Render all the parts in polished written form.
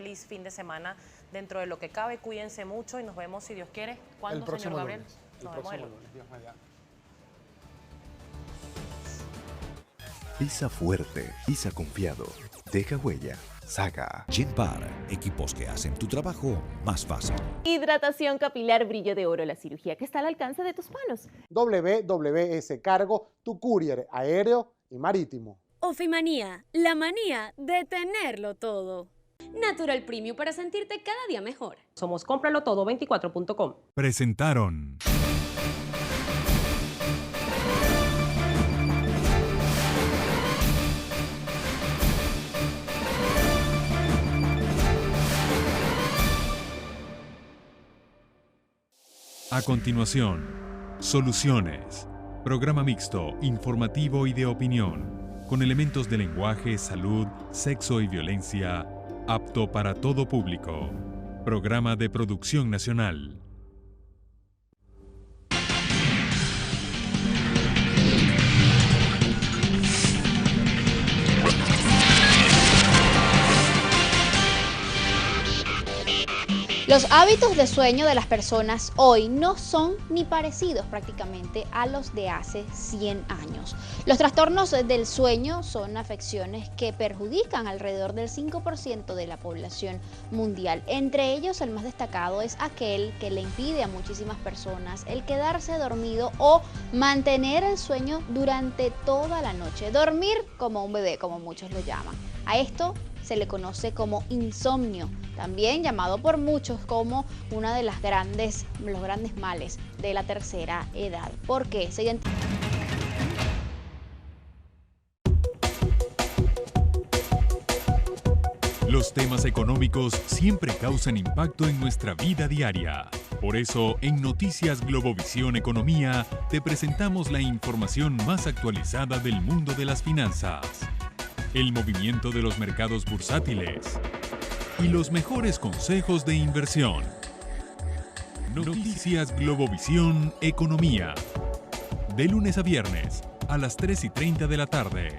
feliz fin de semana dentro de lo que cabe. Cuídense mucho y nos vemos, si Dios quiere. ¿Cuándo, señor Gabriel? Nos vemos el lunes. Dios mediante. Pisa fuerte, pisa confiado, deja huella. Saga. Genpar, equipos que hacen tu trabajo más fácil. Hidratación capilar Brillo de Oro, la cirugía que está al alcance de tus manos. WWS Cargo, tu courier aéreo y marítimo. Ofimanía, la manía de tenerlo todo. Natural Premium para sentirte cada día mejor. Somos cómpralotodo24.com. Presentaron. A continuación, Soluciones. Programa mixto, informativo y de opinión, con elementos de lenguaje, salud, sexo y violencia, apto para todo público. Programa de producción nacional. Los hábitos de sueño de las personas hoy no son ni parecidos prácticamente a los de hace 100 años. Los trastornos del sueño son afecciones que perjudican alrededor del 5% de la población mundial. Entre ellos, el más destacado es aquel que le impide a muchísimas personas el quedarse dormido o mantener el sueño durante toda la noche. Dormir como un bebé, como muchos lo llaman. A esto se le conoce como insomnio, también llamado por muchos como una de los grandes males de la tercera edad. ¿Por qué? Los temas económicos siempre causan impacto en nuestra vida diaria. Por eso, en Noticias Globovisión Economía, te presentamos la información más actualizada del mundo de las finanzas, el movimiento de los mercados bursátiles y los mejores consejos de inversión. Noticias Globovisión Economía. De lunes a viernes a las 3:30 de la tarde.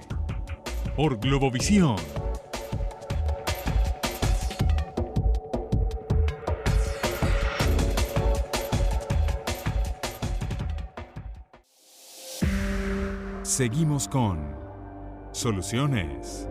Por Globovisión. Seguimos con Soluciones.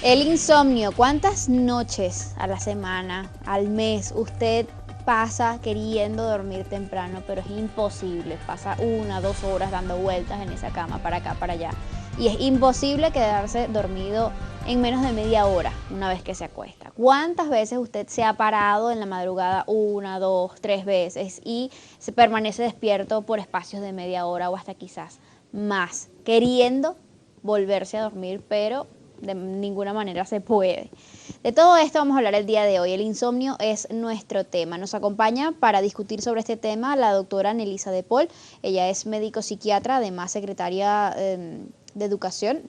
El insomnio, ¿cuántas noches a la semana, al mes, usted pasa queriendo dormir temprano, pero es imposible? Pasa 1, 2 horas dando vueltas en esa cama, para acá, para allá. Y es imposible quedarse dormido en menos de media hora una vez que se acuesta. ¿Cuántas veces usted se ha parado en la madrugada 1, 2, 3 veces y se permanece despierto por espacios de media hora o hasta quizás más, queriendo volverse a dormir, pero de ninguna manera se puede? De todo esto vamos a hablar el día de hoy. El insomnio es nuestro tema. Nos acompaña para discutir sobre este tema la doctora Nelisa de Paul. Ella es médico psiquiatra, además secretaria de Educación.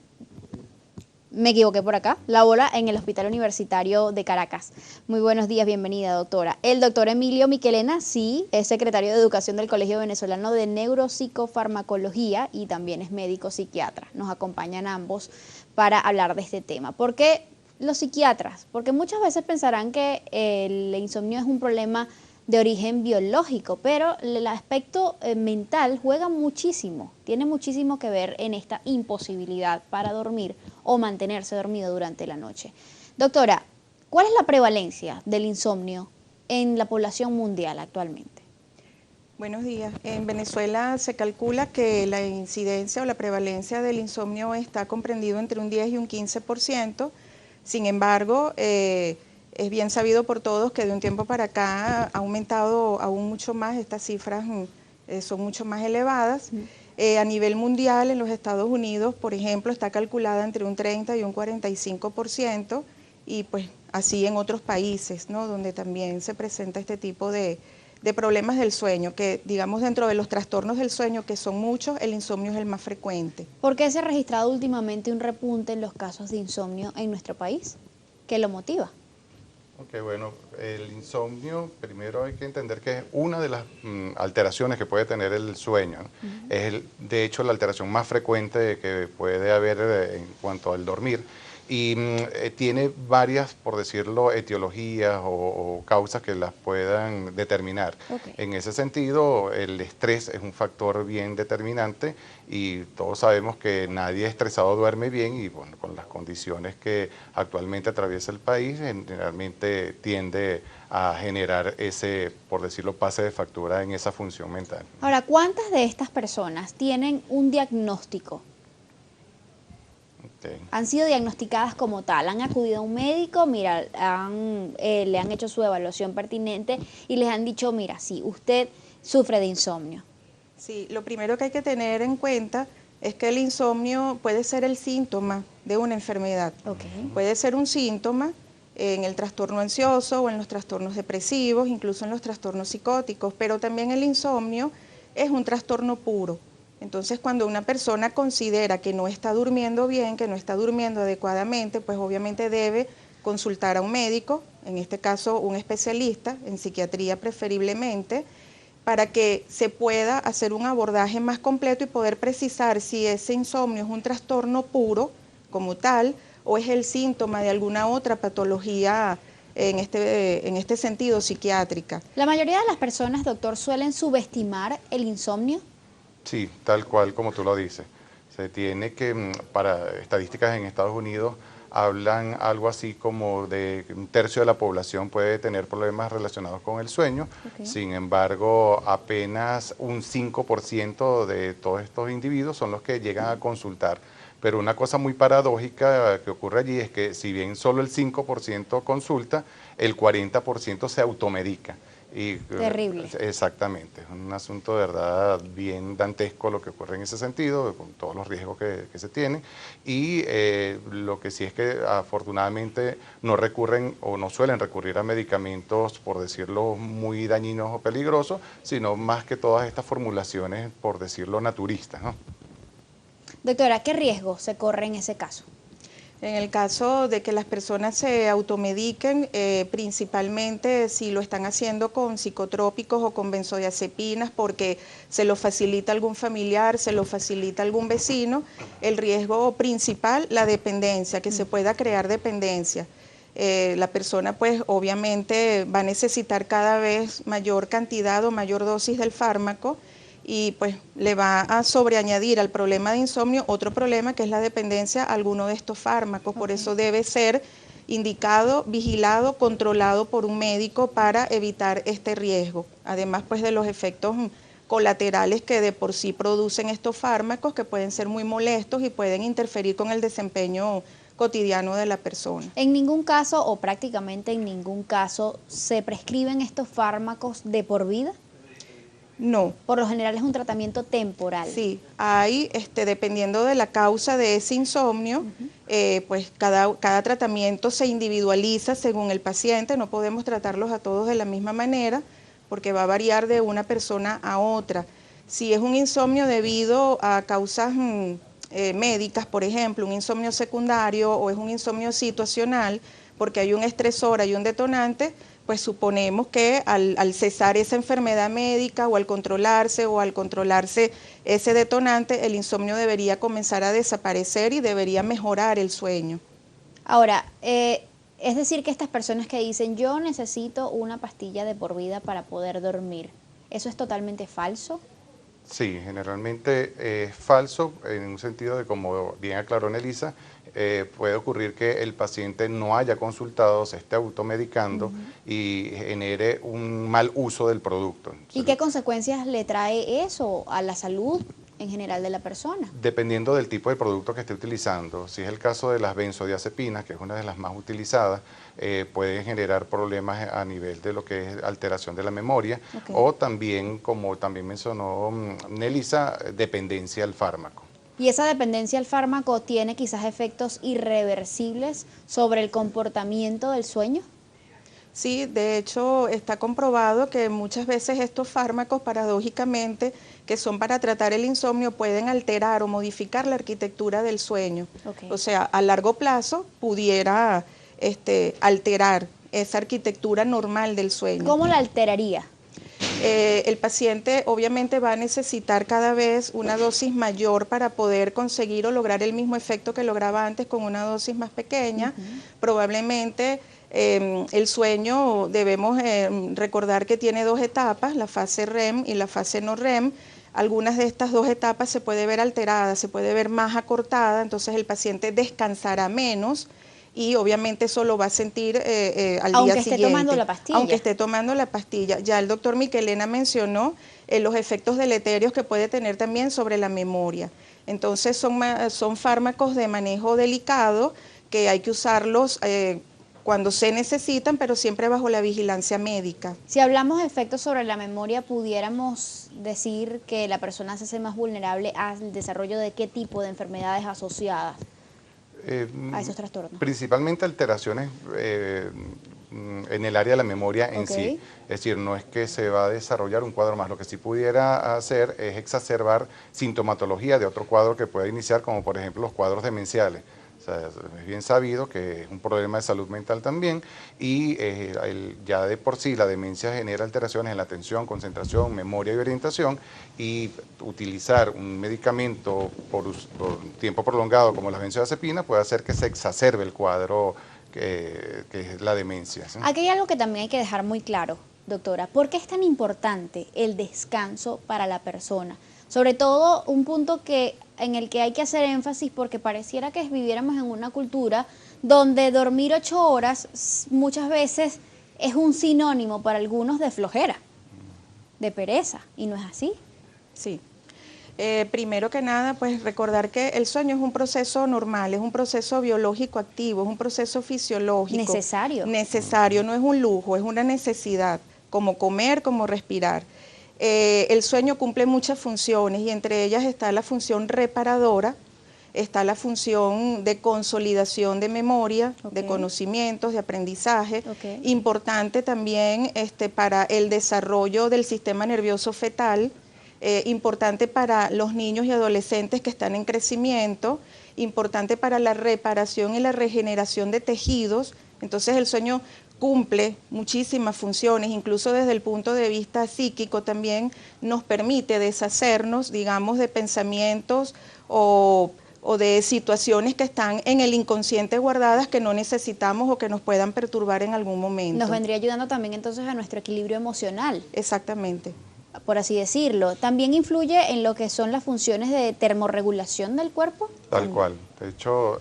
Me equivoqué por acá. Labora en el Hospital Universitario de Caracas. Muy buenos días, bienvenida, doctora. El doctor Emilio Miquelena, sí, es secretario de Educación del Colegio Venezolano de Neuropsicofarmacología y también es médico psiquiatra. Nos acompañan ambos para hablar de este tema. ¿Por qué los psiquiatras? Porque muchas veces pensarán que el insomnio es un problema de origen biológico, pero el aspecto mental juega muchísimo, tiene muchísimo que ver en esta imposibilidad para dormir o mantenerse dormido durante la noche. Doctora, ¿cuál es la prevalencia del insomnio en la población mundial actualmente? Buenos días. En Venezuela se calcula que la incidencia o la prevalencia del insomnio está comprendido entre un 10 y un 15%. Sin embargo, es bien sabido por todos que de un tiempo para acá ha aumentado aún mucho más, estas cifras son mucho más elevadas. A nivel mundial, en los Estados Unidos, por ejemplo, está calculada entre un 30 y un 45%, y pues así en otros países, ¿no?, donde también se presenta este tipo de problemas del sueño, que digamos dentro de los trastornos del sueño, que son muchos, el insomnio es el más frecuente. ¿Por qué se ha registrado últimamente un repunte en los casos de insomnio en nuestro país? ¿Qué lo motiva? Ok, bueno, el insomnio, primero hay que entender que es una de las alteraciones que puede tener el sueño, ¿no? Es, de hecho, la alteración más frecuente que puede haber en cuanto al dormir. Y tiene varias, por decirlo, etiologías o causas que las puedan determinar. Okay. En ese sentido, el estrés es un factor bien determinante y todos sabemos que nadie estresado duerme bien y bueno, con las condiciones que actualmente atraviesa el país, generalmente tiende a generar ese, por decirlo, pase de factura en esa función mental. Ahora, ¿cuántas de estas personas tienen un diagnóstico? Han sido diagnosticadas como tal, han acudido a un médico, mira, le han hecho su evaluación pertinente y les han dicho, mira, sí, usted sufre de insomnio. Sí, lo primero que hay que tener en cuenta es que el insomnio puede ser el síntoma de una enfermedad. Okay. Puede ser un síntoma en el trastorno ansioso o en los trastornos depresivos, incluso en los trastornos psicóticos, pero también el insomnio es un trastorno puro. Entonces, cuando una persona considera que no está durmiendo bien, que no está durmiendo adecuadamente, pues obviamente debe consultar a un médico, en este caso un especialista, en psiquiatría preferiblemente, para que se pueda hacer un abordaje más completo y poder precisar si ese insomnio es un trastorno puro como tal o es el síntoma de alguna otra patología en este sentido psiquiátrica. La mayoría de las personas, doctor, suelen subestimar el insomnio. Sí, tal cual como tú lo dices. Se tiene que, para estadísticas en Estados Unidos, hablan algo así como de un tercio de la población puede tener problemas relacionados con el sueño. Okay. Sin embargo, apenas un 5% de todos estos individuos son los que llegan a consultar. Pero una cosa muy paradójica que ocurre allí es que si bien solo el 5% consulta, el 40% se automedica. Y, terrible. Exactamente, es un asunto de verdad bien dantesco lo que ocurre en ese sentido, con todos los riesgos que se tienen. Y lo que sí es que afortunadamente no recurren o no suelen recurrir a medicamentos, por decirlo, muy dañinos o peligrosos, sino más que todas estas formulaciones, por decirlo, naturistas, ¿no? Doctora, ¿qué riesgo se corre en ese caso? En el caso de que las personas se automediquen, principalmente si lo están haciendo con psicotrópicos o con benzodiazepinas porque se lo facilita algún familiar, se lo facilita algún vecino, el riesgo principal, la dependencia, que se pueda crear dependencia. La persona pues obviamente va a necesitar cada vez mayor cantidad o mayor dosis del fármaco y pues le va a sobreañadir al problema de insomnio otro problema que es la dependencia a alguno de estos fármacos. Por eso debe ser indicado, vigilado, controlado por un médico para evitar este riesgo. Además pues de los efectos colaterales que de por sí producen estos fármacos que pueden ser muy molestos y pueden interferir con el desempeño cotidiano de la persona. ¿En ningún caso o prácticamente en ningún caso se prescriben estos fármacos de por vida? No. Por lo general es un tratamiento temporal. Sí, hay, dependiendo de la causa de ese insomnio, pues cada tratamiento se individualiza según el paciente, no podemos tratarlos a todos de la misma manera porque va a variar de una persona a otra. Si es un insomnio debido a causas médicas, por ejemplo, un insomnio secundario o es un insomnio situacional, porque hay un estresor, hay un detonante, pues suponemos que al cesar esa enfermedad médica o al controlarse ese detonante, el insomnio debería comenzar a desaparecer y debería mejorar el sueño. Ahora, es decir que estas personas que dicen yo necesito una pastilla de por vida para poder dormir, ¿eso es totalmente falso? Sí, generalmente es falso en un sentido de, como bien aclaró Nelisa, puede ocurrir que el paciente no haya consultado, se esté automedicando y genere un mal uso del producto. ¿Y qué consecuencias le trae eso a la salud en general de la persona? Dependiendo del tipo de producto que esté utilizando. Si es el caso de las benzodiazepinas, que es una de las más utilizadas, pueden generar problemas a nivel de lo que es alteración de la memoria o también, como también mencionó Nelisa, dependencia al fármaco. ¿Y esa dependencia al fármaco tiene quizás efectos irreversibles sobre el comportamiento del sueño? Sí, de hecho está comprobado que muchas veces estos fármacos, paradójicamente, que son para tratar el insomnio, pueden alterar o modificar la arquitectura del sueño. O sea, a largo plazo pudiera alterar esa arquitectura normal del sueño. ¿Cómo la alteraría? El paciente obviamente va a necesitar cada vez una dosis mayor para poder conseguir o lograr el mismo efecto que lograba antes con una dosis más pequeña. Probablemente el sueño debemos recordar que tiene 2 etapas, la fase REM y la fase no REM. Algunas de estas 2 etapas se puede ver alterada, se puede ver más acortada, entonces el paciente descansará menos y obviamente eso lo va a sentir al día siguiente. Aunque esté tomando la pastilla. Aunque esté tomando la pastilla. Ya el doctor Michelena mencionó los efectos deleterios que puede tener también sobre la memoria. Entonces son fármacos de manejo delicado que hay que usarlos cuando se necesitan, pero siempre bajo la vigilancia médica. Si hablamos de efectos sobre la memoria, ¿pudiéramos decir que la persona se hace más vulnerable al desarrollo de qué tipo de enfermedades asociadas a esos trastornos? Principalmente alteraciones en el área de la memoria en sí. Es decir, no es que se va a desarrollar un cuadro más. Lo que sí pudiera hacer es exacerbar sintomatología de otro cuadro que pueda iniciar, como por ejemplo los cuadros demenciales. O sea, es bien sabido que es un problema de salud mental también y ya de por sí la demencia genera alteraciones en la atención, concentración, memoria y orientación, y utilizar un medicamento por tiempo prolongado como la benzodiazepina puede hacer que se exacerbe el cuadro que es la demencia, ¿sí? Aquí hay algo que también hay que dejar muy claro, doctora. ¿Por qué es tan importante el descanso para la persona? Sobre todo un punto en el que hay que hacer énfasis, porque pareciera que viviéramos en una cultura donde dormir 8 horas muchas veces es un sinónimo para algunos de flojera, de pereza, y no es así. Sí. Primero que nada, pues recordar que el sueño es un proceso normal, es un proceso biológico activo, es un proceso fisiológico. Necesario. Necesario, no es un lujo, es una necesidad, como comer, como respirar. El sueño cumple muchas funciones y entre ellas está la función reparadora, está la función de consolidación de memoria, de conocimientos, de aprendizaje, importante también para el desarrollo del sistema nervioso fetal, importante para los niños y adolescentes que están en crecimiento, importante para la reparación y la regeneración de tejidos. Entonces el sueño cumple muchísimas funciones, incluso desde el punto de vista psíquico también nos permite deshacernos, digamos, de pensamientos o de situaciones que están en el inconsciente guardadas que no necesitamos o que nos puedan perturbar en algún momento. Nos vendría ayudando también entonces a nuestro equilibrio emocional. Exactamente. Por así decirlo. ¿También influye en lo que son las funciones de termorregulación del cuerpo? Tal cual. De hecho,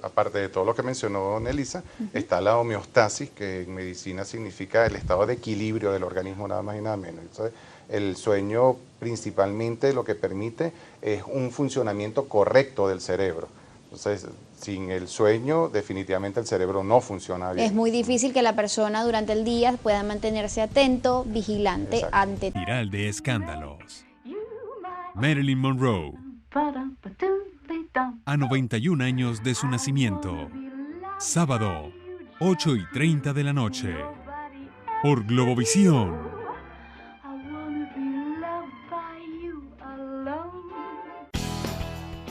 aparte de todo lo que mencionó Nelisa, está la homeostasis, que en medicina significa el estado de equilibrio del organismo, nada más y nada menos. Entonces, el sueño principalmente lo que permite es un funcionamiento correcto del cerebro. Entonces, sin el sueño, definitivamente el cerebro no funciona bien. Es muy difícil que la persona durante el día pueda mantenerse atento, vigilante. Exacto. Ante... Viral de escándalos. Marilyn Monroe. A 91 años de su nacimiento. Sábado, 8:30 de la noche. Por Globovisión.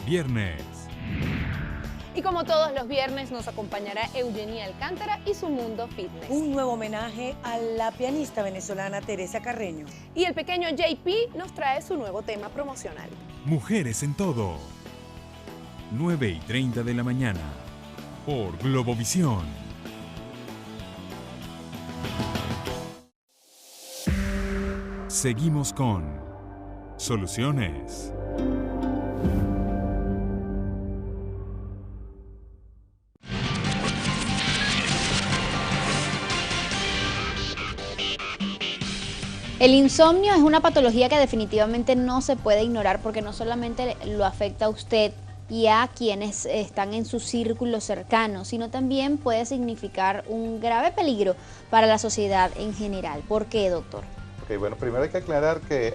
Viernes. Y como todos los viernes nos acompañará Eugenia Alcántara y su Mundo Fitness. Un nuevo homenaje a la pianista venezolana Teresa Carreño. Y el pequeño JP nos trae su nuevo tema promocional. Mujeres en todo. 9:30 de la mañana. Por Globovisión. Seguimos con Soluciones. El insomnio es una patología que definitivamente no se puede ignorar porque no solamente lo afecta a usted y a quienes están en su círculo cercano, sino también puede significar un grave peligro para la sociedad en general. ¿Por qué, doctor? Okay, bueno, primero hay que aclarar que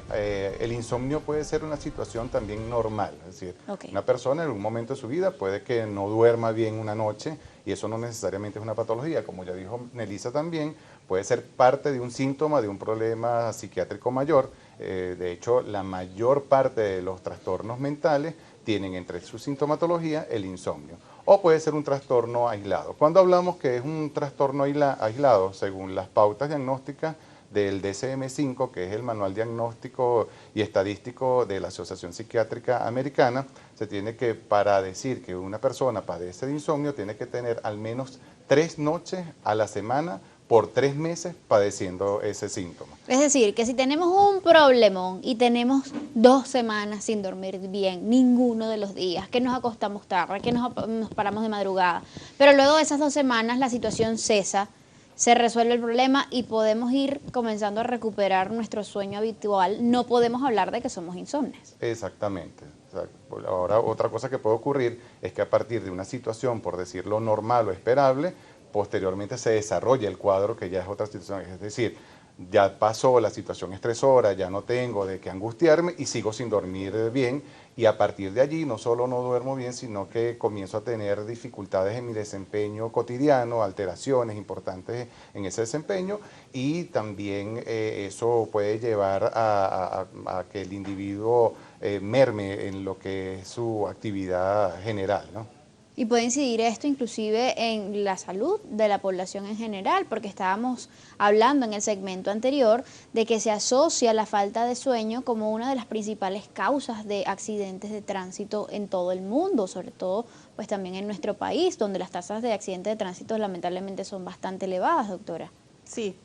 el insomnio puede ser una situación también normal, es decir, una persona en un momento de su vida puede que no duerma bien una noche y eso no necesariamente es una patología, como ya dijo Nelisa también, puede ser parte de un síntoma de un problema psiquiátrico mayor. De hecho, la mayor parte de los trastornos mentales tienen entre su sintomatología el insomnio. o puede ser un trastorno aislado. Cuando hablamos que es un trastorno aislado, según las pautas diagnósticas del DSM-5, que es el Manual Diagnóstico y Estadístico de la Asociación Psiquiátrica Americana, se tiene que, para decir que una persona padece de insomnio, tiene que tener al menos 3 noches a la semana por 3 meses padeciendo ese síntoma. Es decir, que si tenemos un problemón y tenemos 2 semanas sin dormir bien, ninguno de los días, que nos acostamos tarde, que nos paramos de madrugada, pero luego de esas 2 semanas la situación cesa, se resuelve el problema y podemos ir comenzando a recuperar nuestro sueño habitual, no podemos hablar de que somos insomnes. Exactamente. Ahora, otra cosa que puede ocurrir es que a partir de una situación, por decirlo normal o esperable, posteriormente se desarrolla el cuadro que ya es otra situación, es decir, ya pasó la situación estresora, ya no tengo de qué angustiarme y sigo sin dormir bien, y a partir de allí no solo no duermo bien, sino que comienzo a tener dificultades en mi desempeño cotidiano, alteraciones importantes en ese desempeño, y también eso puede llevar a que el individuo merme en lo que es su actividad general, ¿no? Y puede incidir esto inclusive en la salud de la población en general, porque estábamos hablando en el segmento anterior de que se asocia la falta de sueño como una de las principales causas de accidentes de tránsito en todo el mundo, sobre todo pues también en nuestro país, donde las tasas de accidentes de tránsito lamentablemente son bastante elevadas, doctora. Sí.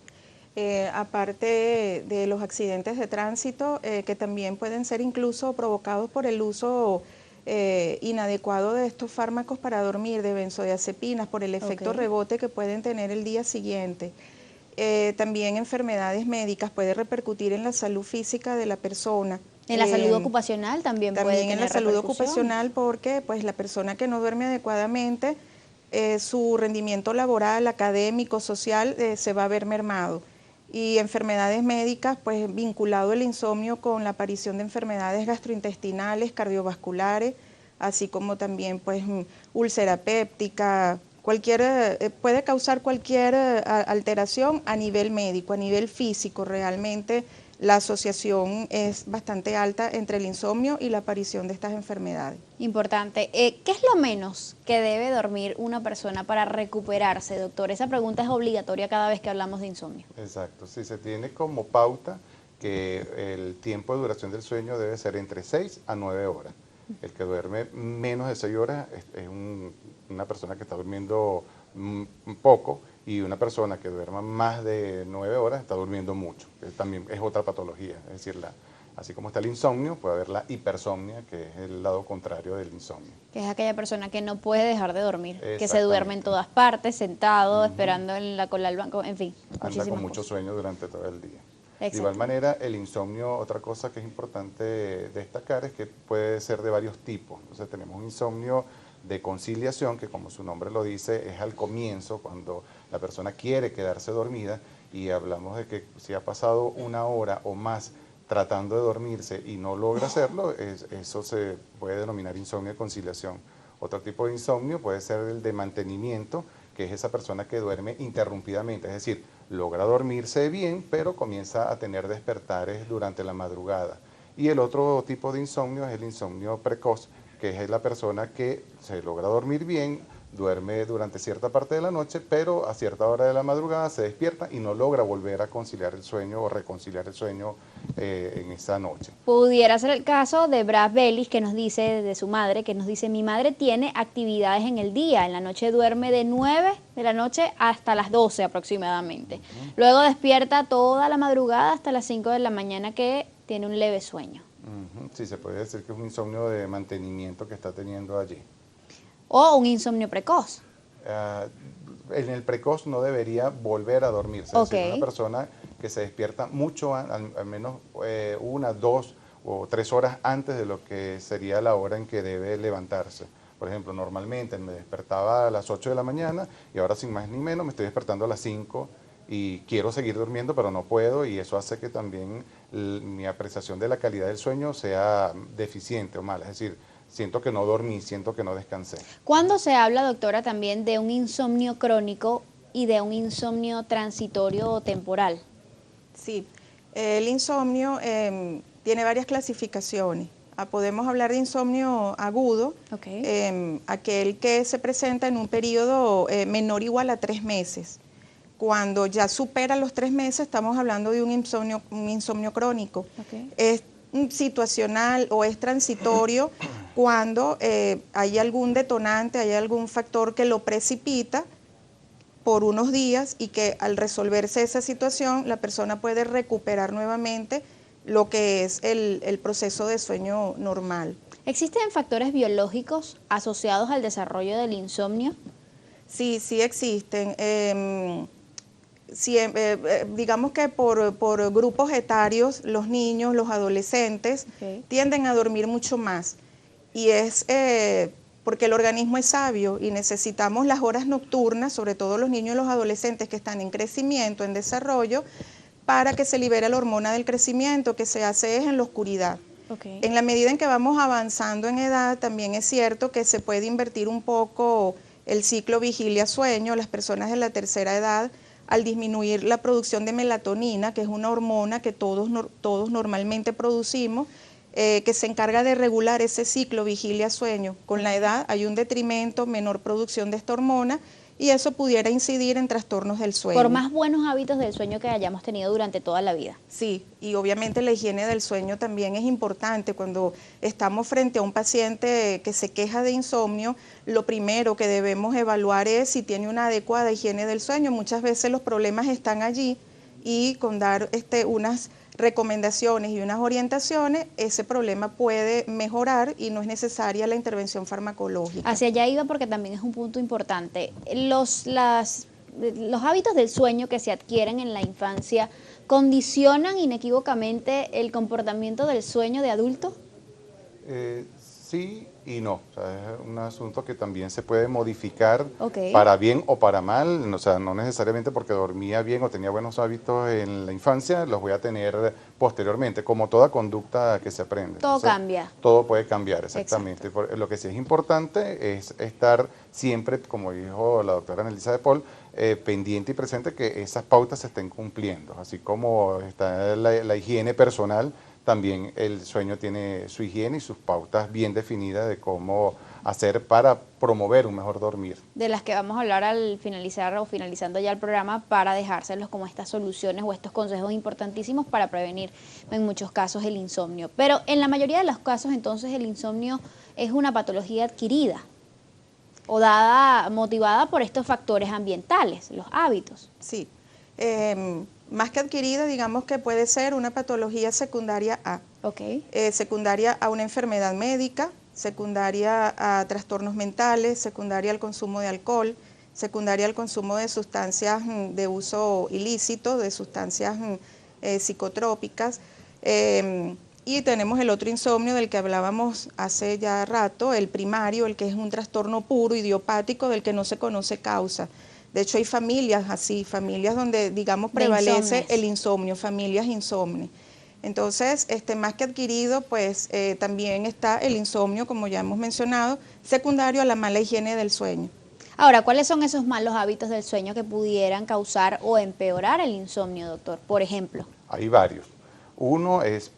Aparte de los accidentes de tránsito, que también pueden ser incluso provocados por el uso inadecuado de estos fármacos para dormir, de benzodiazepinas, por el efecto rebote que pueden tener el día siguiente. También enfermedades médicas, puede repercutir en la salud física de la persona. En la salud ocupacional también puede tener en la salud ocupacional, porque pues la persona que no duerme adecuadamente, su rendimiento laboral, académico, social, se va a ver mermado. Y enfermedades médicas, pues vinculado el insomnio con la aparición de enfermedades gastrointestinales, cardiovasculares, así como también pues úlcera péptica, puede causar cualquier alteración a nivel médico, a nivel físico. Realmente la asociación es bastante alta entre el insomnio y la aparición de estas enfermedades. Importante. ¿Qué es lo menos que debe dormir una persona para recuperarse, doctor? Esa pregunta es obligatoria cada vez que hablamos de insomnio. Exacto. Sí, se tiene como pauta que el tiempo de duración del sueño debe ser entre 6 a 9 horas. El que duerme menos de 6 horas es una persona que está durmiendo poco, y una persona que duerma más de 9 horas está durmiendo mucho, que también es otra patología. Es decir, así como está el insomnio, puede haber la hipersomnia, que es el lado contrario del insomnio. Que es aquella persona que no puede dejar de dormir, que se duerme en todas partes, sentado, esperando en la cola del banco, en fin. Anda con mucho sueño durante todo el día. De igual manera, el insomnio, otra cosa que es importante destacar es que puede ser de varios tipos. Entonces tenemos un insomnio de conciliación, que como su nombre lo dice, es al comienzo, cuando la persona quiere quedarse dormida, y hablamos de que si ha pasado 1 hora o más tratando de dormirse y no logra hacerlo, eso se puede denominar insomnio de conciliación. Otro tipo de insomnio puede ser el de mantenimiento, que es esa persona que duerme interrumpidamente, es decir, logra dormirse bien, pero comienza a tener despertares durante la madrugada. Y el otro tipo de insomnio es el insomnio precoz, que es la persona que se logra dormir bien, duerme durante cierta parte de la noche, pero a cierta hora de la madrugada se despierta y no logra volver a conciliar el sueño o reconciliar el sueño en esa noche. Pudiera ser el caso de Brad Bellis, que nos dice, de su madre, que nos dice: mi madre tiene actividades en el día, en la noche duerme de 9 de la noche hasta las 12 aproximadamente. Luego despierta toda la madrugada hasta las 5 de la mañana, que tiene un leve sueño. Sí, se puede decir que es un insomnio de mantenimiento que está teniendo allí. O un insomnio precoz. En el precoz no debería volver a dormirse. Es decir, una persona que se despierta mucho, al menos 1, 2 o 3 horas antes de lo que sería la hora en que debe levantarse. Por ejemplo, normalmente me despertaba a las 8 de la mañana y ahora sin más ni menos me estoy despertando a las 5 y quiero seguir durmiendo, pero no puedo, y eso hace que también mi apreciación de la calidad del sueño sea deficiente o mala. Es decir, siento que no dormí, siento que no descansé. ¿Cuándo se habla, doctora, también de un insomnio crónico y de un insomnio transitorio o temporal? Sí, el insomnio tiene varias clasificaciones. podemos hablar de insomnio agudo, aquel que se presenta en un periodo menor o igual a 3 meses. Cuando ya supera los 3 meses, estamos hablando de un insomnio crónico. Es situacional o es transitorio cuando hay algún detonante, hay algún factor que lo precipita por unos días y que al resolverse esa situación, la persona puede recuperar nuevamente lo que es el proceso de sueño normal. ¿Existen factores biológicos asociados al desarrollo del insomnio? Sí, sí existen. Digamos que por grupos etarios, los niños, los adolescentes tienden a dormir mucho más. Y es porque el organismo es sabio y necesitamos las horas nocturnas, sobre todo los niños y los adolescentes que están en crecimiento, en desarrollo, para que se libere la hormona del crecimiento, que se hace en la oscuridad. En la medida en que vamos avanzando en edad, también es cierto que se puede invertir un poco el ciclo vigilia-sueño. Las personas de la tercera edad, al disminuir la producción de melatonina, que es una hormona que todos normalmente producimos, que se encarga de regular ese ciclo vigilia-sueño. Con la edad hay un detrimento, menor producción de esta hormona, y eso pudiera incidir en trastornos del sueño. Por más buenos hábitos del sueño que hayamos tenido durante toda la vida. Sí, y obviamente la higiene del sueño también es importante. Cuando estamos frente a un paciente que se queja de insomnio, lo primero que debemos evaluar es si tiene una adecuada higiene del sueño. Muchas veces los problemas están allí y con dar unas recomendaciones y unas orientaciones, ese problema puede mejorar y no es necesaria la intervención farmacológica. Hacia allá iba porque también es un punto importante. Los hábitos del sueño que se adquieren en la infancia condicionan inequívocamente el comportamiento del sueño de adulto. Sí y no, o sea, es un asunto que también se puede modificar para bien o para mal, o sea, no necesariamente porque dormía bien o tenía buenos hábitos en la infancia, los voy a tener posteriormente, como toda conducta que se aprende. Todo cambia. Todo puede cambiar, exactamente. Lo que sí es importante es estar siempre, como dijo la doctora Nelisa de Paul, pendiente y presente que esas pautas se estén cumpliendo, así como está la higiene personal. También el sueño tiene su higiene y sus pautas bien definidas de cómo hacer para promover un mejor dormir. De las que vamos a hablar al finalizar o finalizando ya el programa para dejárselos como estas soluciones o estos consejos importantísimos para prevenir en muchos casos el insomnio. Pero en la mayoría de los casos entonces el insomnio es una patología adquirida o motivada por estos factores ambientales, los hábitos. Sí. Más que adquirida, digamos que puede ser una patología secundaria A. Secundaria a una enfermedad médica, secundaria a trastornos mentales, secundaria al consumo de alcohol, secundaria al consumo de sustancias de uso ilícito, de sustancias psicotrópicas. Y tenemos el otro insomnio del que hablábamos hace ya rato, el primario, el que es un trastorno puro, idiopático, del que no se conoce causa. De hecho, hay familias así, familias donde, digamos, prevalece el insomnio, familias insomnes. Entonces, más que adquirido, pues también está el insomnio, como ya hemos mencionado, secundario a la mala higiene del sueño. Ahora, ¿cuáles son esos malos hábitos del sueño que pudieran causar o empeorar el insomnio, doctor? Por ejemplo. Hay varios. Uno es,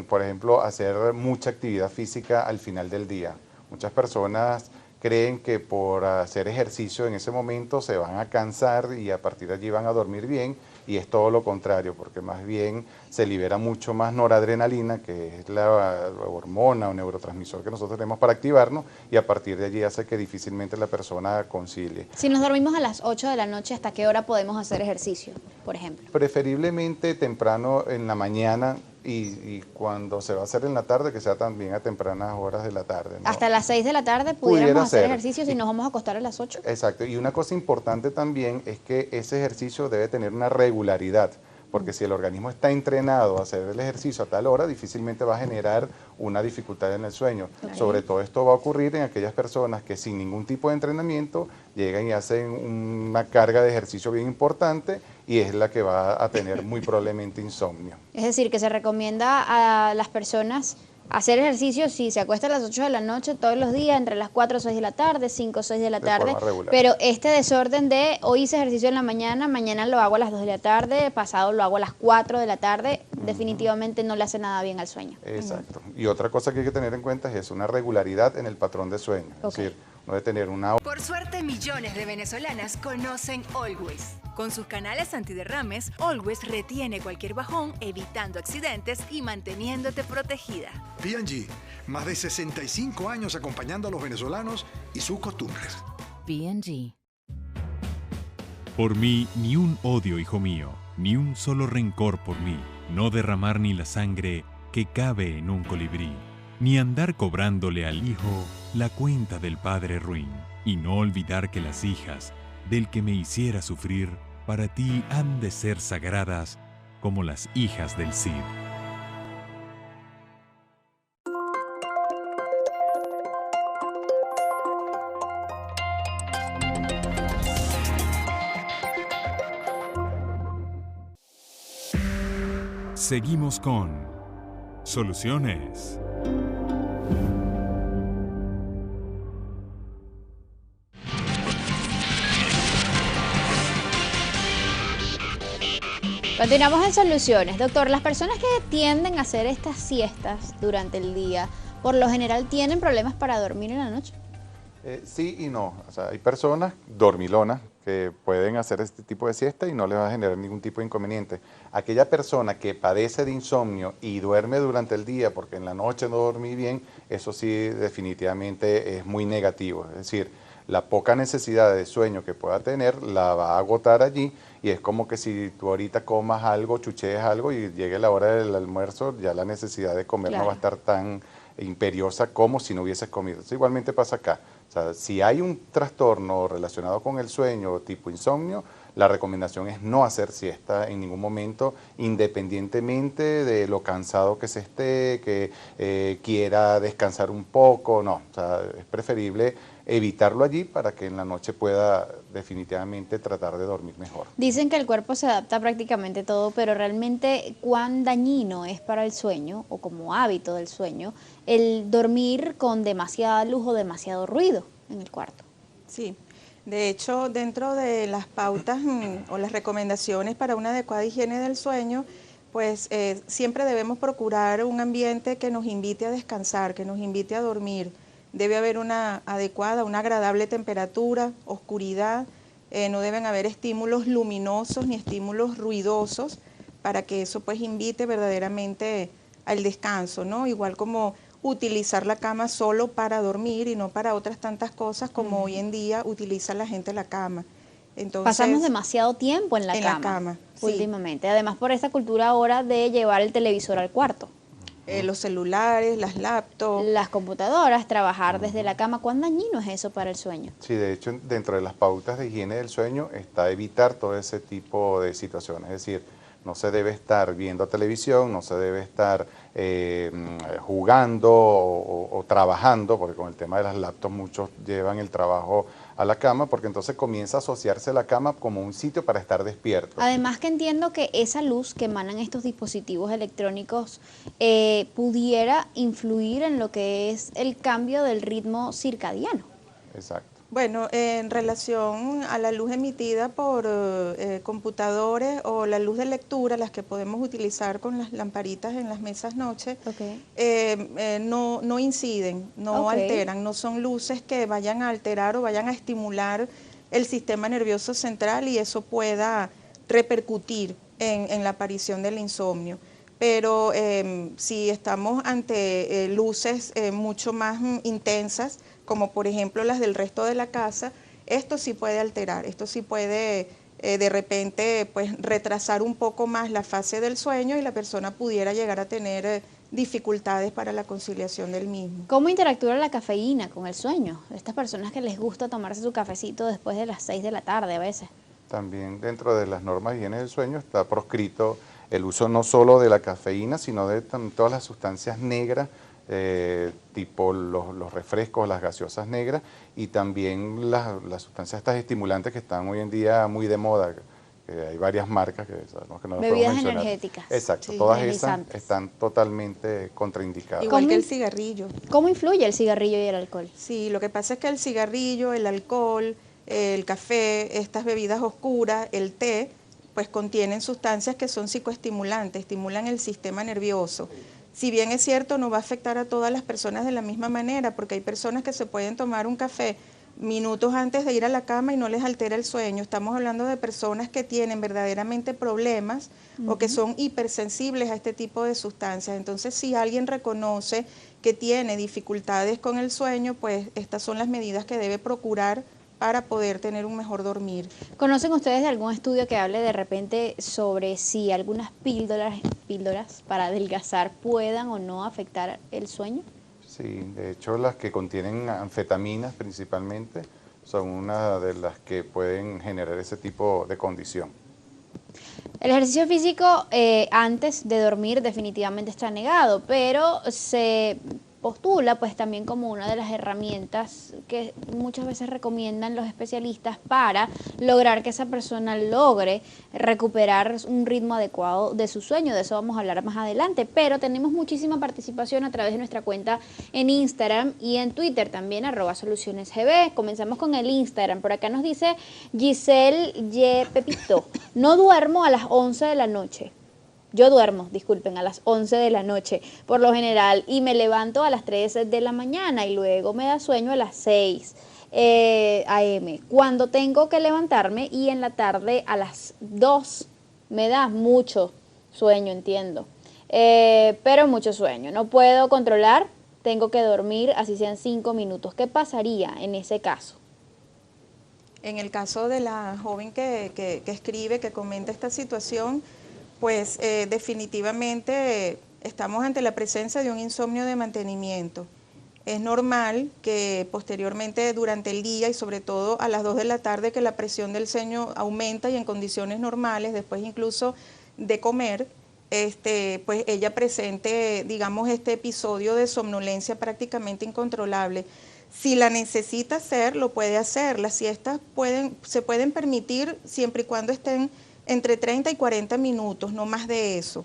por ejemplo, hacer mucha actividad física al final del día. Muchas personas creen que por hacer ejercicio en ese momento se van a cansar y a partir de allí van a dormir bien, y es todo lo contrario, porque más bien se libera mucho más noradrenalina, que es la hormona o neurotransmisor que nosotros tenemos para activarnos, y a partir de allí hace que difícilmente la persona concilie. Si nos dormimos a las 8 de la noche, ¿hasta qué hora podemos hacer ejercicio, por ejemplo? Preferiblemente temprano en la mañana, y cuando se va a hacer en la tarde, que sea también a tempranas horas de la tarde, ¿no? Hasta las 6 de la tarde pudiéramos hacer ejercicio si nos vamos a acostar a las 8. Exacto, y una cosa importante también es que ese ejercicio debe tener una regularidad, porque si el organismo está entrenado a hacer el ejercicio a tal hora, difícilmente va a generar una dificultad en el sueño. Sobre todo esto va a ocurrir en aquellas personas que sin ningún tipo de entrenamiento llegan y hacen una carga de ejercicio bien importante, y es la que va a tener muy probablemente insomnio. Es decir, que se recomienda a las personas Hacer ejercicio, sí, se acuesta a las 8 de la noche todos los días, entre las 4 o 6 de la tarde, 5 o 6 de la tarde. Pero este desorden de hoy hice ejercicio en la mañana, mañana lo hago a las 2 de la tarde, pasado lo hago a las 4 de la tarde, definitivamente no le hace nada bien al sueño. Exacto. Y otra cosa que hay que tener en cuenta es una regularidad en el patrón de sueño. Es decir, no de tener una... Por suerte, millones de venezolanas conocen Always. Con sus canales antiderrames, Always retiene cualquier bajón, evitando accidentes y manteniéndote protegida. P&G, más de 65 años acompañando a los venezolanos y sus costumbres. P&G. Por mí, ni un odio, hijo mío, ni un solo rencor por mí. No derramar ni la sangre que cabe en un colibrí, ni andar cobrándole al hijo la cuenta del padre ruin. Y no olvidar que las hijas del que me hiciera sufrir, para ti han de ser sagradas como las hijas del Cid. Seguimos con Soluciones. Continuamos en Soluciones. Doctor, las personas que tienden a hacer estas siestas durante el día, por lo general tienen problemas para dormir en la noche. Sí y no. O sea, hay personas dormilonas que pueden hacer este tipo de siesta y no les va a generar ningún tipo de inconveniente. Aquella persona que padece de insomnio y duerme durante el día porque en la noche no dormí bien, eso sí definitivamente es muy negativo. Es decir, la poca necesidad de sueño que pueda tener la va a agotar allí y es como que si tú ahorita comas algo, chuchees algo y llegue la hora del almuerzo, ya la necesidad de comer no va a estar tan imperiosa como si no hubieses comido. Eso igualmente pasa acá. O sea, si hay un trastorno relacionado con el sueño tipo insomnio, la recomendación es no hacer siesta en ningún momento, independientemente de lo cansado que se esté, que quiera descansar un poco, no. O sea, es preferible evitarlo allí para que en la noche pueda definitivamente tratar de dormir mejor. Dicen que el cuerpo se adapta a prácticamente todo, pero realmente cuán dañino es para el sueño o como hábito del sueño el dormir con demasiada luz o demasiado ruido en el cuarto. Sí, de hecho dentro de las pautas o las recomendaciones para una adecuada higiene del sueño, pues siempre debemos procurar un ambiente que nos invite a descansar, que nos invite a dormir. Debe haber una adecuada, una agradable temperatura, oscuridad, no deben haber estímulos luminosos ni estímulos ruidosos para que eso pues invite verdaderamente al descanso, ¿no? Igual como utilizar la cama solo para dormir y no para otras tantas cosas como hoy en día utiliza la gente la cama. Entonces, pasamos demasiado tiempo en la cama últimamente, además por esta cultura ahora de llevar el televisor al cuarto. Los celulares, las laptops. Las computadoras, trabajar desde la cama. ¿Cuán dañino es eso para el sueño? Sí, de hecho, dentro de las pautas de higiene del sueño está evitar todo ese tipo de situaciones. Es decir, no se debe estar viendo televisión, no se debe estar jugando o trabajando, porque con el tema de las laptops muchos llevan el trabajo a la cama, porque entonces comienza a asociarse la cama como un sitio para estar despierto. Además que entiendo que esa luz que emanan estos dispositivos electrónicos pudiera influir en lo que es el cambio del ritmo circadiano. Exacto. Bueno, en relación a la luz emitida por computadores o la luz de lectura, las que podemos utilizar con las lamparitas en las mesas noche, no inciden, no alteran, no son luces que vayan a alterar o vayan a estimular el sistema nervioso central y eso pueda repercutir en la aparición del insomnio. Pero si estamos ante luces mucho más intensas, como por ejemplo las del resto de la casa, esto sí puede alterar, esto sí puede de repente pues retrasar un poco más la fase del sueño y la persona pudiera llegar a tener dificultades para la conciliación del mismo. ¿Cómo interactúa la cafeína con el sueño? Estas personas que les gusta tomarse su cafecito después de las 6 de la tarde a veces. También dentro de las normas de higiene del sueño está proscrito el uso no solo de la cafeína, sino de todas las sustancias negras, tipo los refrescos, las gaseosas negras y también las sustancias estas estimulantes que están hoy en día muy de moda, que hay varias marcas que sabemos que no las podemos Bebidas mencionar. energéticas. Exacto, Sí, todas esas energizantes. están totalmente contraindicadas. Igual que el cigarrillo. ¿Cómo influye el cigarrillo y el alcohol? Sí, lo que pasa es que el cigarrillo, el alcohol, el café, estas bebidas oscuras, el té, pues contienen sustancias que son psicoestimulantes, estimulan el sistema nervioso. Si bien es cierto, no va a afectar a todas las personas de la misma manera, porque hay personas que se pueden tomar un café minutos antes de ir a la cama y no les altera el sueño. Estamos hablando de personas que tienen verdaderamente problemas o que son hipersensibles a este tipo de sustancias. Entonces, si alguien reconoce que tiene dificultades con el sueño, pues estas son las medidas que debe procurar para poder tener un mejor dormir. ¿Conocen ustedes de algún estudio que hable de repente sobre si algunas píldoras para adelgazar puedan o no afectar el sueño? Sí, de hecho las que contienen anfetaminas principalmente son una de las que pueden generar ese tipo de condición. El ejercicio físico antes de dormir definitivamente está negado, pero se postula pues también como una de las herramientas que muchas veces recomiendan los especialistas para lograr que esa persona logre recuperar un ritmo adecuado de su sueño. De eso vamos a hablar más adelante, pero tenemos muchísima participación a través de nuestra cuenta en Instagram y en Twitter también, @solucionesgb. Comenzamos con el Instagram. Por acá nos dice Giselle Y. Pepito: no duermo a las 11 de la noche. Yo duermo, disculpen, a las 11 de la noche por lo general y me levanto a las 3 de la mañana y luego me da sueño a las 6 a.m. Cuando tengo que levantarme y en la tarde a las 2 me da mucho sueño, entiendo, pero mucho sueño. No puedo controlar, tengo que dormir, así sean 5 minutos. ¿Qué pasaría en ese caso? En el caso de la joven que escribe, que comenta esta situación, pues definitivamente estamos ante la presencia de un insomnio de mantenimiento. Es normal que posteriormente durante el día y sobre todo a las 2 de la tarde que la presión del sueño aumenta y en condiciones normales, después incluso de comer, pues ella presente, digamos, este episodio de somnolencia prácticamente incontrolable. Si la necesita hacer, lo puede hacer. Las siestas se pueden permitir siempre y cuando estén entre 30 y 40 minutos, no más de eso.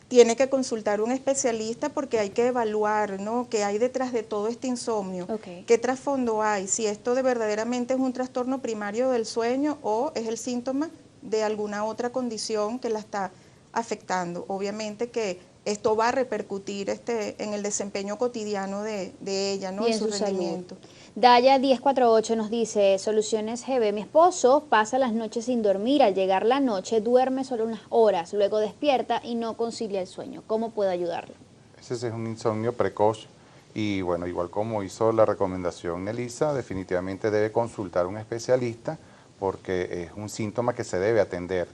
Tiene que consultar un especialista porque hay que evaluar, ¿no?, qué hay detrás de todo este insomnio, qué trasfondo hay, si esto verdaderamente es un trastorno primario del sueño o es el síntoma de alguna otra condición que la está afectando. Obviamente que esto va a repercutir en el desempeño cotidiano de ella, ¿no?, y en su rendimiento. Daya 1048 nos dice: Soluciones GB, mi esposo pasa las noches sin dormir, al llegar la noche duerme solo unas horas, luego despierta y no concilia el sueño. ¿Cómo puedo ayudarlo? Ese es un insomnio precoz y bueno, igual como hizo la recomendación Elisa, definitivamente debe consultar a un especialista porque es un síntoma que se debe atender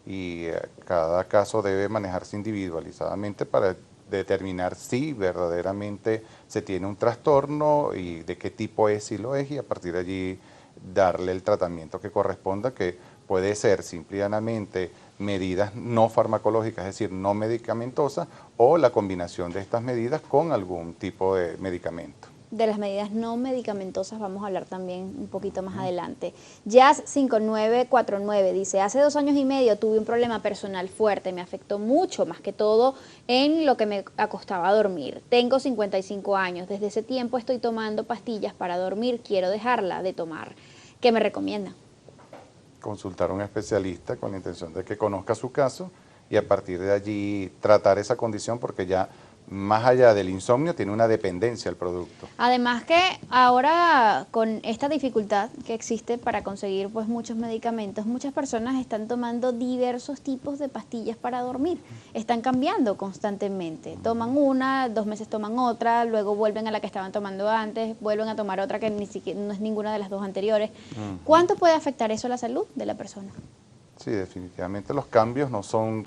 y cada caso debe manejarse individualizadamente para determinar si verdaderamente se tiene un trastorno y de qué tipo es, si lo es, y a partir de allí darle el tratamiento que corresponda, que puede ser simplemente medidas no farmacológicas, es decir, no medicamentosas, o la combinación de estas medidas con algún tipo de medicamento. De las medidas no medicamentosas vamos a hablar también un poquito más adelante. Jazz5949 dice: hace 2 años y medio tuve un problema personal fuerte, me afectó mucho, más que todo en lo que me acostaba a dormir. Tengo 55 años, desde ese tiempo estoy tomando pastillas para dormir, quiero dejarla de tomar. ¿Qué me recomienda? Consultar a un especialista con la intención de que conozca su caso y a partir de allí tratar esa condición, porque ya más allá del insomnio tiene una dependencia al producto. Además que ahora con esta dificultad que existe para conseguir pues muchos medicamentos, muchas personas están tomando diversos tipos de pastillas para dormir. Están cambiando constantemente. Toman una, 2 meses toman otra, luego vuelven a la que estaban tomando antes, vuelven a tomar otra que ni siquiera no es ninguna de las 2 anteriores. ¿Cuánto puede afectar eso a la salud de la persona? Sí, definitivamente los cambios no son...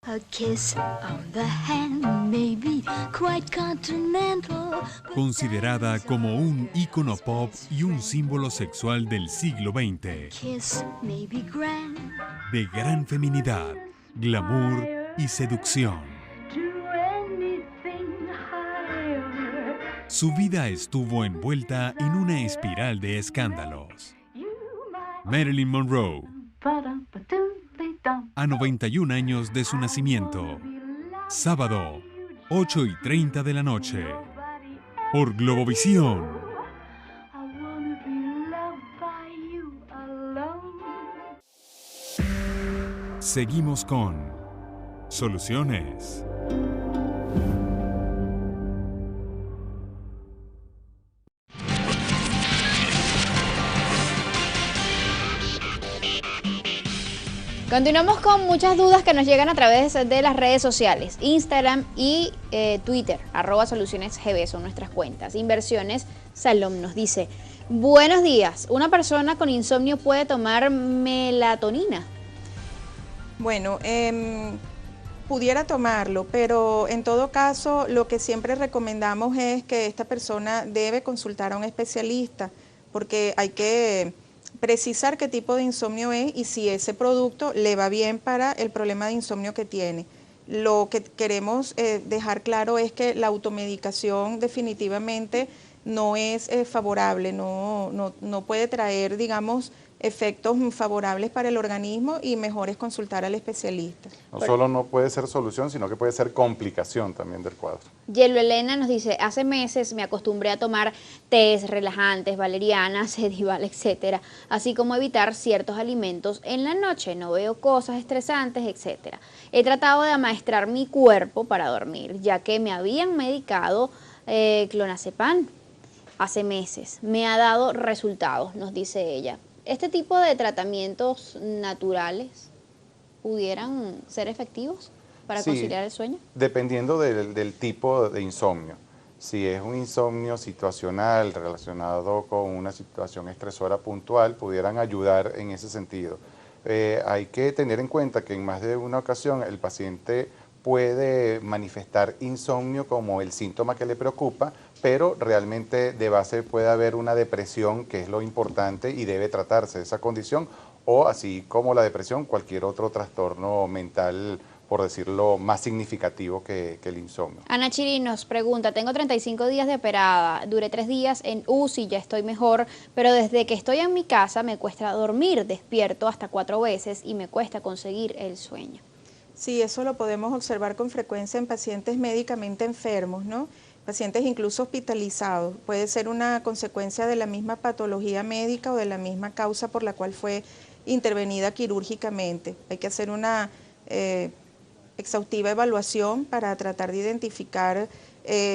A kiss on the hand may be quite continental. Considerada como un ícono pop y un símbolo sexual del siglo XX, Kiss may be grand. de gran feminidad, glamour y seducción. Su vida estuvo envuelta en una espiral de escándalos. Marilyn Monroe. A 91 años de su nacimiento. Sábado, 8:30 de la noche. Por Globovisión. Seguimos con Soluciones. Continuamos con muchas dudas que nos llegan a través de las redes sociales, Instagram y Twitter, @solucionesgb son nuestras cuentas. Inversiones Salom nos dice, buenos días, ¿una persona con insomnio puede tomar melatonina? Bueno, pudiera tomarlo, pero en todo caso lo que siempre recomendamos es que esta persona debe consultar a un especialista, porque hay que precisar qué tipo de insomnio es y si ese producto le va bien para el problema de insomnio que tiene. Lo que queremos dejar claro es que la automedicación definitivamente no es favorable, no puede traer, digamos, efectos favorables para el organismo y mejor es consultar al especialista. No solo no puede ser solución, sino que puede ser complicación también del cuadro. Yelo Elena nos dice, hace meses me acostumbré a tomar tés relajantes, valeriana, Sedival, etcétera, así como evitar ciertos alimentos en la noche, no veo cosas estresantes, etcétera. He tratado de amaestrar mi cuerpo para dormir, ya que me habían medicado clonazepam hace meses. Me ha dado resultados, nos dice ella. ¿Este tipo de tratamientos naturales pudieran ser efectivos para conciliar el sueño? Dependiendo del tipo de insomnio. Si es un insomnio situacional relacionado con una situación estresora puntual, pudieran ayudar en ese sentido. Hay que tener en cuenta que en más de una ocasión el paciente puede manifestar insomnio como el síntoma que le preocupa, pero realmente de base puede haber una depresión, que es lo importante y debe tratarse esa condición, o así como la depresión, cualquier otro trastorno mental, por decirlo, más significativo que el insomnio. Ana Chiri nos pregunta, tengo 35 días de operada, duré 3 días en UCI, ya estoy mejor, pero desde que estoy en mi casa me cuesta dormir, despierto hasta 4 veces y me cuesta conseguir el sueño. Sí, eso lo podemos observar con frecuencia en pacientes médicamente enfermos, ¿no? Pacientes incluso hospitalizados. Puede ser una consecuencia de la misma patología médica o de la misma causa por la cual fue intervenida quirúrgicamente. Hay que hacer una exhaustiva evaluación para tratar de identificar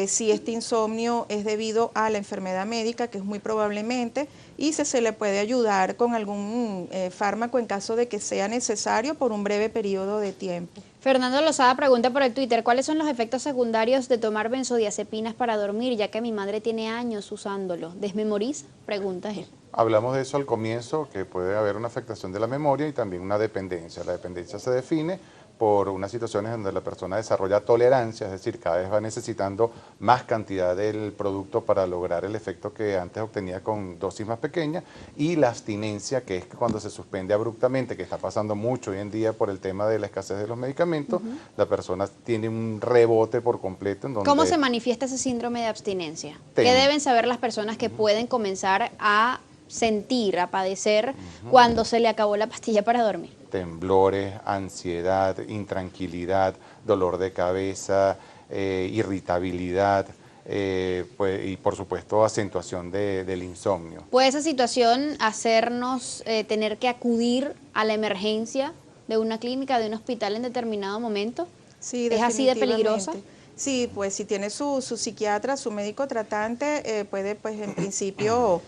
si este insomnio es debido a la enfermedad médica, que es muy probablemente, y se le puede ayudar con algún fármaco en caso de que sea necesario por un breve periodo de tiempo. Fernando Lozada pregunta por el Twitter, ¿cuáles son los efectos secundarios de tomar benzodiazepinas para dormir, ya que mi madre tiene años usándolo? ¿Desmemoriza? Pregunta él. Hablamos de eso al comienzo, que puede haber una afectación de la memoria y también una dependencia. La dependencia se define por unas situaciones donde la persona desarrolla tolerancia, es decir, cada vez va necesitando más cantidad del producto para lograr el efecto que antes obtenía con dosis más pequeñas, y la abstinencia, que es cuando se suspende abruptamente, que está pasando mucho hoy en día por el tema de la escasez de los medicamentos, la persona tiene un rebote por completo. En donde ¿Cómo se manifiesta ese síndrome de abstinencia? ¿Qué deben saber las personas que pueden comenzar a sentir, a padecer cuando se le acabó la pastilla para dormir? Temblores, ansiedad, intranquilidad, dolor de cabeza, irritabilidad, y por supuesto acentuación del insomnio. ¿Puede esa situación hacernos tener que acudir a la emergencia de una clínica, de un hospital en determinado momento? Sí, ¿Es así de peligrosa? Sí, pues si tiene su psiquiatra, su médico tratante, puede pues en principio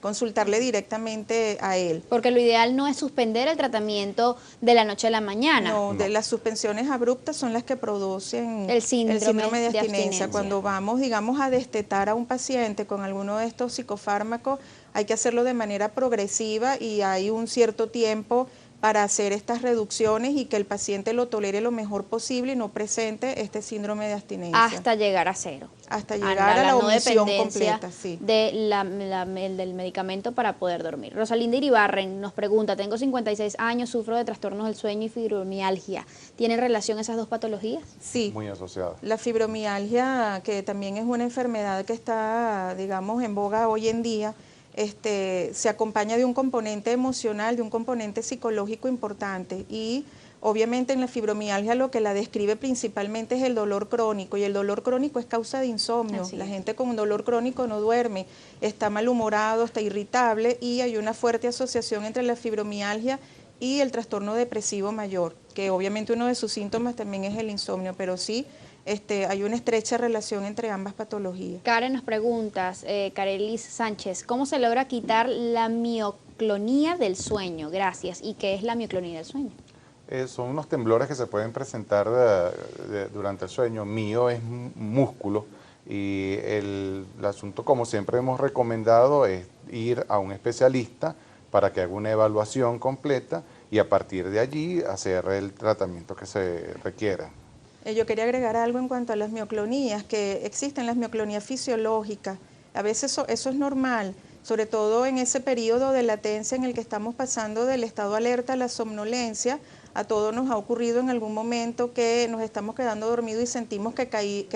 consultarle directamente a él. Porque lo ideal no es suspender el tratamiento de la noche a la mañana. No, de las suspensiones abruptas son las que producen el síndrome de abstinencia. Cuando vamos, digamos, a destetar a un paciente con alguno de estos psicofármacos, hay que hacerlo de manera progresiva y hay un cierto tiempo para hacer estas reducciones y que el paciente lo tolere lo mejor posible y no presente este síndrome de abstinencia. Hasta llegar a cero. Hasta llegar a la omisión completa, sí. Del medicamento para poder dormir. Rosalinda Iribarren nos pregunta, tengo 56 años, sufro de trastornos del sueño y fibromialgia. ¿Tienen relación esas dos patologías? Sí. Muy asociadas. La fibromialgia, que también es una enfermedad que está, digamos, en boga hoy en día, se acompaña de un componente emocional, de un componente psicológico importante, y obviamente en la fibromialgia lo que la describe principalmente es el dolor crónico, y el dolor crónico es causa de insomnio. La gente con un dolor crónico no duerme, está malhumorado, está irritable, y hay una fuerte asociación entre la fibromialgia y el trastorno depresivo mayor, que obviamente uno de sus síntomas también es el insomnio, pero sí hay una estrecha relación entre ambas patologías. Karen nos pregunta, Karelis Sánchez, ¿cómo se logra quitar la mioclonía del sueño? Gracias. ¿Y qué es la mioclonía del sueño? Son unos temblores que se pueden presentar durante el sueño. Mio es músculo, y el asunto, como siempre hemos recomendado, es ir a un especialista para que haga una evaluación completa y a partir de allí hacer el tratamiento que se requiera. Yo quería agregar algo en cuanto a las mioclonías, que existen las mioclonías fisiológicas. A veces eso es normal, sobre todo en ese periodo de latencia en el que estamos pasando del estado alerta a la somnolencia. A todos nos ha ocurrido en algún momento que nos estamos quedando dormidos y sentimos que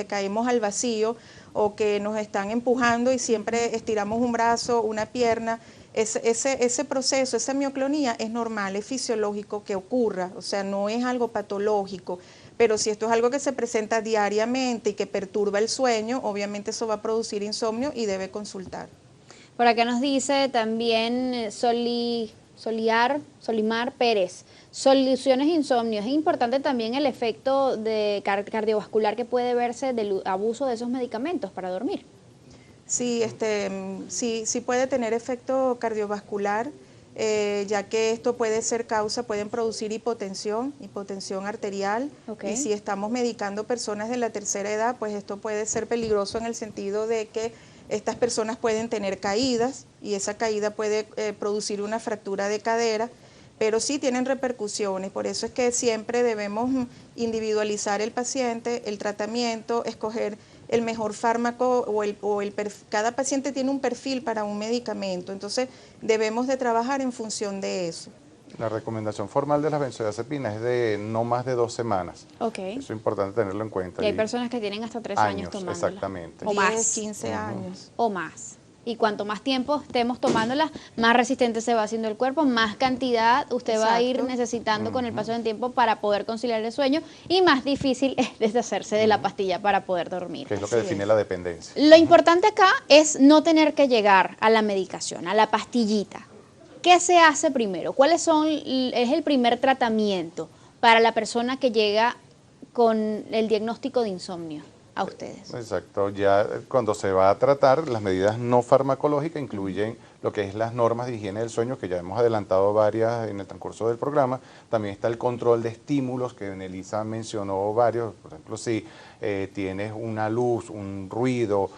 caemos al vacío, o que nos están empujando y siempre estiramos un brazo, una pierna. Ese proceso, esa mioclonía es normal, es fisiológico que ocurra, o sea, no es algo patológico. Pero si esto es algo que se presenta diariamente y que perturba el sueño, obviamente eso va a producir insomnio y debe consultar. Por acá nos dice también Solimar Pérez, soluciones de insomnio. Es importante también el efecto cardiovascular que puede verse del abuso de esos medicamentos para dormir. Sí, sí puede tener efecto cardiovascular, ya que esto pueden producir hipotensión arterial, y si estamos medicando personas de la tercera edad, pues esto puede ser peligroso en el sentido de que estas personas pueden tener caídas, y esa caída puede producir una fractura de cadera, pero sí tienen repercusiones. Por eso es que siempre debemos individualizar el paciente, el tratamiento, escoger el mejor fármaco, cada paciente tiene un perfil para un medicamento, entonces debemos de trabajar en función de eso. La recomendación formal de las benzodiazepinas es de no más de 2 semanas. Okay. Eso es importante tenerlo en cuenta. Y hay personas que tienen hasta 3 años tomándolas. Exactamente. O más. 15 años. O más. Y cuanto más tiempo estemos tomándolas, más resistente se va haciendo el cuerpo, más cantidad usted va a ir necesitando con el paso del tiempo para poder conciliar el sueño, y más difícil es deshacerse de la pastilla para poder dormir. Que es lo que define la dependencia. Lo importante acá es no tener que llegar a la medicación, a la pastillita. ¿Qué se hace primero? ¿Es el primer tratamiento para la persona que llega con el diagnóstico de insomnio a ustedes? Exacto, ya cuando se va a tratar, las medidas no farmacológicas incluyen lo que es las normas de higiene del sueño, que ya hemos adelantado varias en el transcurso del programa. También está el control de estímulos, que Nelisa mencionó varios. Por ejemplo, si tienes una luz, un ruido,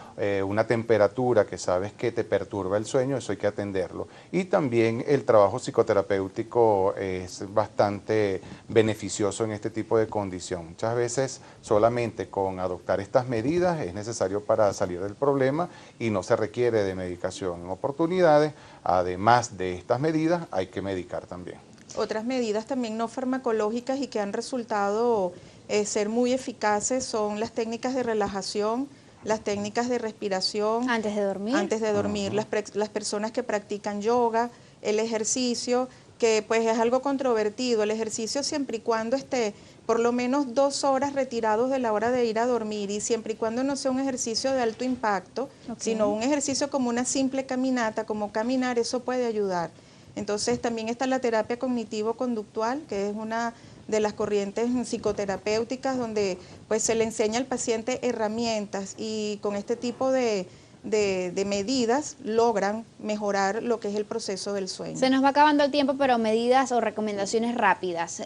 una temperatura que sabes que te perturba el sueño, eso hay que atenderlo. Y también el trabajo psicoterapéutico es bastante beneficioso en este tipo de condición. Muchas veces solamente con adoptar estas medidas es necesario para salir del problema y no se requiere de medicación. En oportunidades, además de estas medidas, hay que medicar también. Otras medidas también no farmacológicas y que han resultado ser muy eficaces son las técnicas de relajación, las técnicas de respiración. Antes de dormir. Antes de dormir, las personas que practican yoga, el ejercicio, que pues es algo controvertido. El ejercicio siempre y cuando esté por lo menos 2 horas retirados de la hora de ir a dormir, y siempre y cuando no sea un ejercicio de alto impacto, sino un ejercicio como una simple caminata, como caminar, eso puede ayudar. Entonces también está la terapia cognitivo-conductual, que es una de las corrientes psicoterapéuticas donde pues se le enseña al paciente herramientas, y con este tipo de medidas logran mejorar lo que es el proceso del sueño. Se nos va acabando el tiempo, pero medidas o recomendaciones rápidas.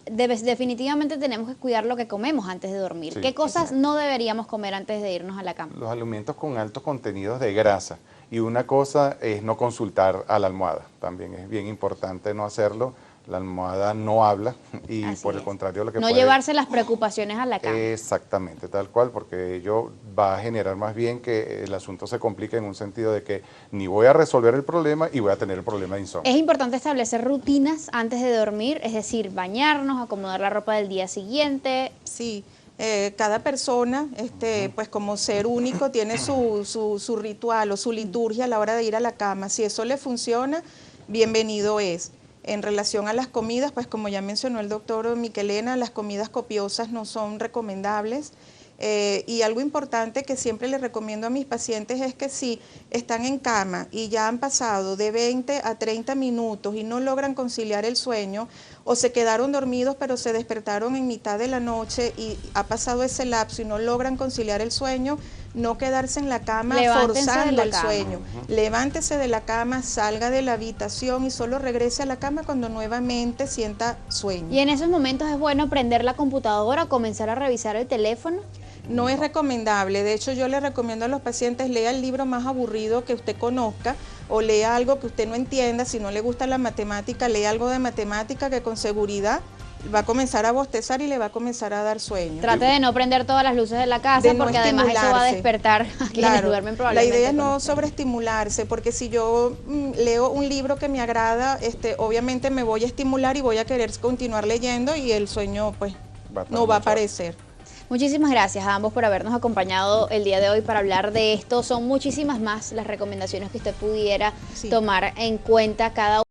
Definitivamente tenemos que cuidar lo que comemos antes de dormir. Sí. ¿Qué cosas no deberíamos comer antes de irnos a la cama? Los alimentos con altos contenidos de grasa. Y una cosa es no consultar a la almohada. También es bien importante no hacerlo. La almohada no habla, y así por el contrario lo que no llevarse las preocupaciones a la cama. Exactamente, tal cual, porque ello va a generar más bien que el asunto se complique en un sentido de que ni voy a resolver el problema y voy a tener el problema de insomnio. Es importante establecer rutinas antes de dormir, es decir, bañarnos, acomodar la ropa del día siguiente. Sí, Cada persona, pues como ser único, tiene su ritual o su liturgia a la hora de ir a la cama. Si eso le funciona, bienvenido es. En relación a las comidas, pues como ya mencionó el doctor Miquelena, las comidas copiosas no son recomendables. Y algo importante que siempre les recomiendo a mis pacientes es que si están en cama y ya han pasado de 20 a 30 minutos y no logran conciliar el sueño, o se quedaron dormidos pero se despertaron en mitad de la noche y ha pasado ese lapso y no logran conciliar el sueño, no quedarse en la cama forzando el sueño. Levántese de la cama, salga de la habitación y solo regrese a la cama cuando nuevamente sienta sueño. ¿Y en esos momentos es bueno prender la computadora, comenzar a revisar el teléfono? No es recomendable. De hecho, yo le recomiendo a los pacientes, lea el libro más aburrido que usted conozca o lea algo que usted no entienda. Si no le gusta la matemática, lea algo de matemática que con seguridad va a comenzar a bostezar y le va a comenzar a dar sueño. Trate de no prender todas las luces de la casa porque además eso va a despertar a quienes duermen probablemente. La idea es no sobreestimularse, porque si yo leo un libro que me agrada, obviamente me voy a estimular y voy a querer continuar leyendo y el sueño pues no va a aparecer. Muchísimas gracias a ambos por habernos acompañado el día de hoy para hablar de esto. Son muchísimas más las recomendaciones que usted pudiera tomar en cuenta cada